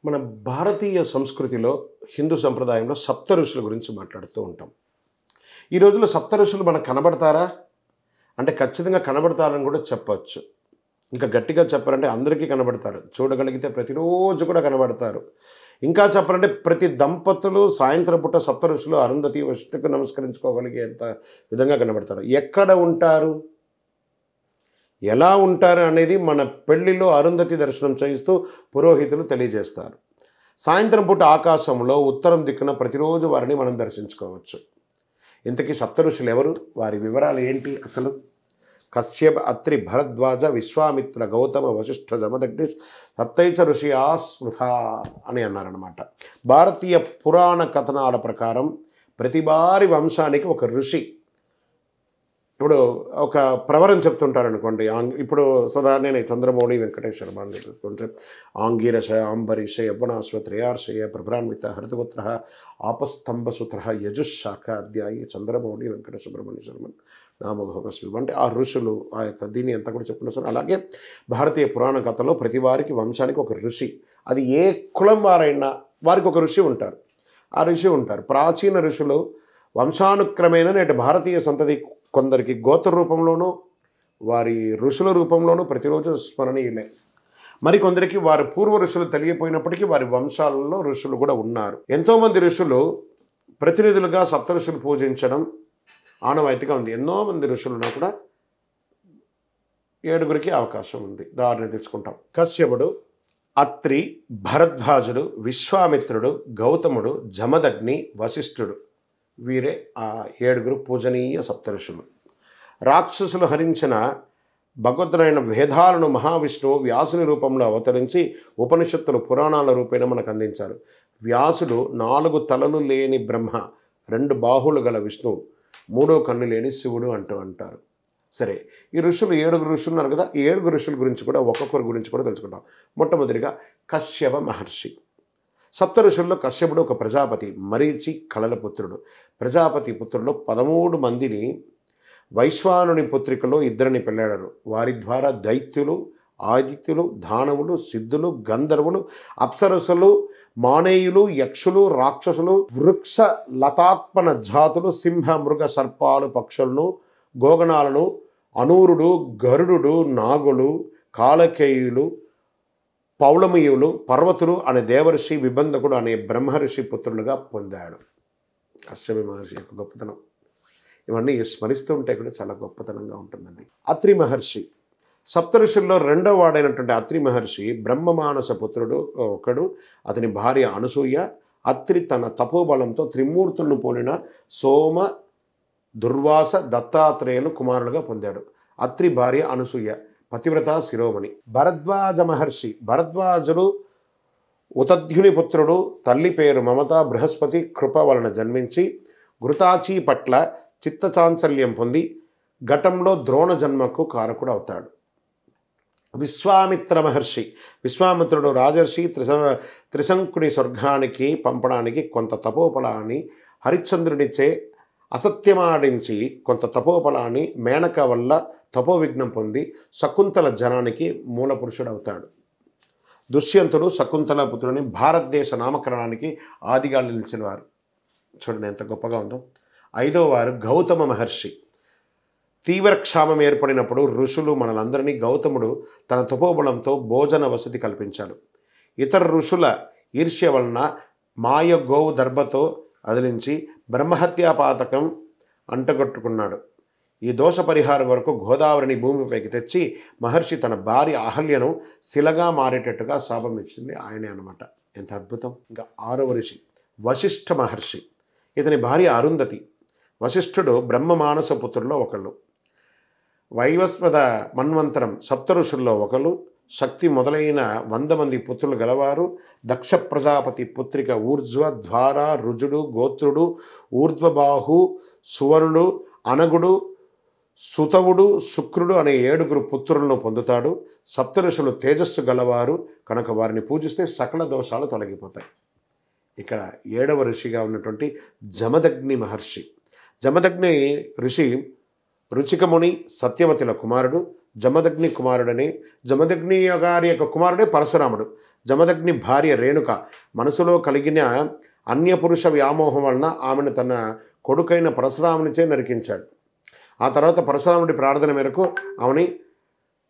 మన భారతీయ సంస్కృతిలో హిందూ సంప్రదాయంలో సప్త ఋషుల గురించి మాట్లాడుతూ ఉంటాం. ఈ రోజుల్లో సప్త ఋషులు మనకు కనబడతారా అంటే ఖచ్చితంగా కనబడతారని కూడా చెప్పచ్చు. ఇంకా గట్టిగా చెప్పాలంటే అందరికీ కనబడతారు, చూడగలిగితే ప్రతిరోజు కూడా కనబడతారు. ఇంకా చెప్పాలంటే ప్రతి దంపతులు సాయంత్రం పూట సప్త ఋషులు అరుంధతి వశిష్ఠకు నమస్కరించుకోగలిగేంత విధంగా కనబడతారు. ఎక్కడ ఉంటారు, ఎలా ఉంటారు అనేది మన పెళ్లిలో అరుంధతి దర్శనం చేయిస్తూ పురోహితులు తెలియజేస్తారు. సాయంత్రం పూట ఆకాశంలో ఉత్తరం దిక్కున ప్రతిరోజు వారిని మనం దర్శించుకోవచ్చు. ఇంతకీ సప్త ఋషులు ఎవరు, వారి వివరాలు ఏంటి? అసలు కశ్యప, అత్రి, భరద్వాజ, విశ్వామిత్ర, గౌతమ, వశిష్ఠ, జమదగ్ని సప్తైచ ఋషి ఆస్మృత అని అన్నారనమాట. భారతీయ పురాణ కథనాల ప్రకారం ప్రతి వారి వంశానికి ఒక ఋషి, ఇప్పుడు ఒక ప్రవరం చెప్తుంటారు అనుకోండి. ఇప్పుడు సాధారణనే చంద్రమౌళి, వెంకటేశ్వర బాండి తీసుకుంటే ఆంగీరస, అంబరీష, యవ్వనాశ్వ, త్రయార్షయ, ప్రభ్రాన్విత, హరితపుత్ర, ఆపస్తంభసూత్ర, యజుశాఖ అధ్యాయి, చంద్రమౌళి, వెంకట సుబ్రహ్మణ్య శర్మన్ నామభవస్వి అంటే ఆ ఋషులు ఆ యొక్క దీన్ని ఎంత కూడా చెప్పుకున్నారు. అలాగే భారతీయ పురాణ కథలో ప్రతి వారికి వంశానికి ఒక ఋషి, అది ఏ కులం వారైనా వారికి ఒక ఋషి ఉంటారు, ఆ ఋషి ఉంటారు. ప్రాచీన ఋషులు వంశానుక్రమేణ నేటి భారతీయ సంతతి కొందరికి గోత్ర రూపంలోనూ వారి ఋషుల రూపంలోనూ ప్రతిరోజు స్మరణీయులే. మరికొందరికి వారి పూర్వ ఋషులు తెలియపోయినప్పటికీ వారి వంశాలలో ఋషులు కూడా ఉన్నారు. ఎంతోమంది ఋషులు ప్రతినిధులుగా సప్త ఋషులు పూజించడం ఆనవాయితీగా ఉంది. ఎన్నో మంది ఋషులున్నా కూడా 7గురికి అవకాశం ఉంది. దారిని తెలుసుకుంటాం. కశ్యపుడు, అత్రి, భరద్వాజుడు, విశ్వామిత్రుడు, గౌతముడు, జమదగ్ని, వశిష్ఠుడు, వీరే ఆ 7గురు పూజనీయ సప్త ఋషులు. రాక్షసులు హరించిన భగవద్గీత వేదాలను మహావిష్ణువు వ్యాసుని రూపంలో అవతరించి ఉపనిషత్తులు పురాణాల రూపేణ మనకు అందించారు. వ్యాసుడు 4 తలలు లేని బ్రహ్మ, 2 బాహువులు గల విష్ణువు, 3వ కన్ను లేని శివుడు అంటారు. సరే, ఈ ఋషులు 7గురు ఋషులు ఉన్నారు కదా, ఈ 7గురు ఋషుల గురించి కూడా ఒక్కొక్కరి గురించి కూడా తెలుసుకుంటాం. మొట్టమొదటిగా కశ్యప మహర్షి. సప్త ఋషుల్లో కశ్యపుడు ఒక ప్రజాపతి, మరీచి కళల పుత్రుడు. ప్రజాపతి పుత్రుల్లో 13 మందిని వైశ్వానుని పుత్రికలో 2 పెళ్ళాడారు. వారి ద్వారా దైత్యులు, ఆదిత్యులు, దానవులు, సిద్ధులు, గంధర్వులు, అప్సరసులు, మానేయులు, యక్షులు, రాక్షసులు, వృక్ష లతాత్మన జాతులు, సింహ, మృగ, సర్పాలు, పక్షులను, గోగణాలను, అనూరుడు, గరుడు, నాగులు, కాలకేయులు, పౌళమీయులు, పర్వతులు అనే దేవర్షి, విబంధకుడు అనే బ్రహ్మర్షి పుత్రులుగా పొందాడు. కశ్యప మహర్షి యొక్క గొప్పతనం ఇవన్నీ స్మరిస్తూ ఉంటే కూడా చాలా గొప్పతనంగా ఉంటుందండి. అత్రి మహర్షి సప్త ఋషుల్లో 2వ వాడైనటువంటి అత్రి మహర్షి బ్రహ్మమానస పుత్రుడు ఒకడు. అతని భార్య అనసూయ. అత్రి తన తపోబలంతో త్రిమూర్తులను పోలిన సోమ, దుర్వాస, దత్తాత్రేయులు కుమారులుగా పొందాడు. అత్రి భార్య అనసూయ పతివ్రత శిరోమణి. భరద్వాజ మహర్షి. భరద్వాజుడు ఉతధ్యుని పుత్రుడు. తల్లి పేరు మమత. బృహస్పతి కృప వలన జన్మించి ఘృతాచి పట్ల చిత్తచాంచల్యం పొంది ఘటంలో ద్రోణ జన్మకు కారకుడు అవుతాడు. విశ్వామిత్ర మహర్షి. విశ్వామిత్రుడు రాజర్షి. త్రిశంకుని స్వర్గానికి పంపడానికి కొంత తపోఫలాన్ని హరిశ్చంద్రునిచే అసత్యమాడించి కొంత తపోఫలాన్ని మేనక వల్ల తపోవిఘ్నం పొంది శకుంతల జనానికి మూలపురుషుడవుతాడు. దుష్యంతుడు శకుంతల పుత్రుని భారతదేశ నామకరణానికి ఆదిగా నిలిచినవారు. చూడండి ఎంత గొప్పగా ఉందో. 5వ వారు గౌతమ మహర్షి. తీవ్ర క్షామం ఏర్పడినప్పుడు ఋషులు మనలందరినీ గౌతముడు తన తపోబలంతో భోజన వసతి కల్పించాడు. ఇతర ఋషుల ఈర్ష్య వలన మాయ గోవు దర్భతో అదిలించి బ్రహ్మహత్యాపాతకం అంటగొట్టుకున్నాడు. ఈ దోష పరిహారం వరకు గోదావరిని భూమిపైకి తెచ్చి మహర్షి తన భార్య అహల్యను శిలగా మారేటట్టుగా శాపం ఇచ్చింది ఆయనే అనమాట. ఎంత అద్భుతం. ఇంకా 6వ ఋషి వశిష్ఠ మహర్షి. ఇతని భార్య అరుంధతి. వశిష్ఠుడు బ్రహ్మమానస పుత్రుల్లో ఒకళ్ళు. వైవస్వత మన్వంతరం సప్త ఋషుల్లో ఒకరు. శక్తి మొదలైన 100 మంది పుత్రులు గలవారు. దక్ష ప్రజాపతి పుత్రిక ఊర్ధ్వ, ద్వార, రుజుడు, గోత్రుడు, ఊర్ధ్వబాహు, సువర్ణుడు, అనగుడు, సుతవుడు, శుక్రుడు అనే 7గురు పుత్రులను పొందుతాడు. సప్త ఋషులు తేజస్సు గలవారు కనుక వారిని పూజిస్తే సకల దోషాలు తొలగిపోతాయి. ఇక్కడ 7వ ఋషిగా ఉన్నటువంటి జమదగ్ని మహర్షి. జమదగ్ని ఋషి రుచికముని సత్యవతుల కుమారుడు. జమదగ్ని కుమారుడని. జమదగ్ని గారి యొక్క కుమారుడే పరశురాముడు. జమదగ్ని భార్య రేణుక మనసులో కలిగిన అన్యపురుష వ్యామోహం వలన ఆమెను తన కొడుకైన పరశురామునిచే నరికించాడు. ఆ తర్వాత పరశురాముడి ప్రార్థన మేరకు ఆమెని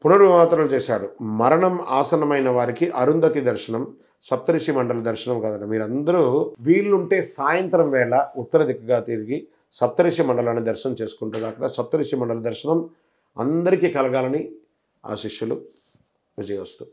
పునర్వివాహం చేశాడు. మరణం ఆసన్నమైన వారికి అరుంధతి దర్శనం, సప్తరిషి మండలి దర్శనం కాదండి. మీరందరూ వీళ్ళుంటే సాయంత్రం వేళ ఉత్తర దిక్కుగా తిరిగి సప్తరిషి మండలాన్ని దర్శనం చేసుకుంటారు. అక్కడ సప్తరిషి మండలి దర్శనం అందరికీ కలగాలని ఆశీస్సులు. విజయోస్తు.